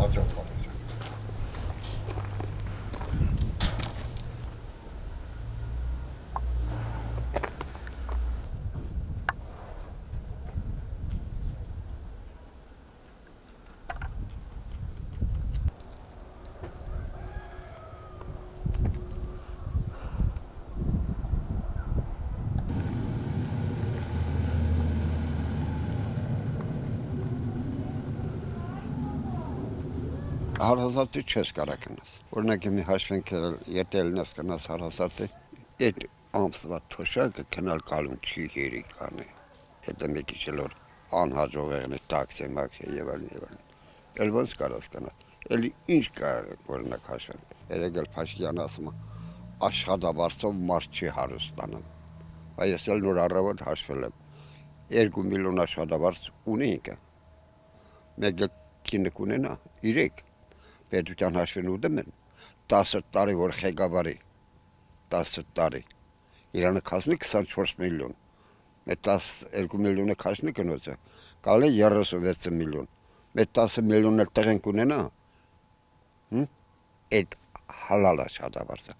հաջող բաներ։ Հարազատի չես կարող գնաս։ Օրինակ մի հաշվենք ետելնես գնաս հարազատի, այդ ամսվա թոշակը քնալ գալուն չի երիկանի։ Եթե մի քիչ էլ անհաջող եղնի տաքսի մաքսի եւ այլն։ Էլ ոնց կարաս գնալ։ Էլի ինչ կարող օրինակ հաշվենք։ Երեգել Փաշկյան ասում աշխատավարձով մարդ չի հարստանում։ Բայց ես էլ նոր առավոտ հաշվել եմ։ 2 միլիոն աշխատավարձ ունենք։ Մեկ կինը կունենա 3 պետության հաշվին ուտում են 10 տարի որ ղեկավարի 10 տարի իրանը քաշնի 24 միլիոն մեկ 12 միլիոնը քաշնի կնոցը կալի 36 միլիոն մեկ 10 միլիոնն էլ տեղեն կունենա այդ հալալ աշխատավարձը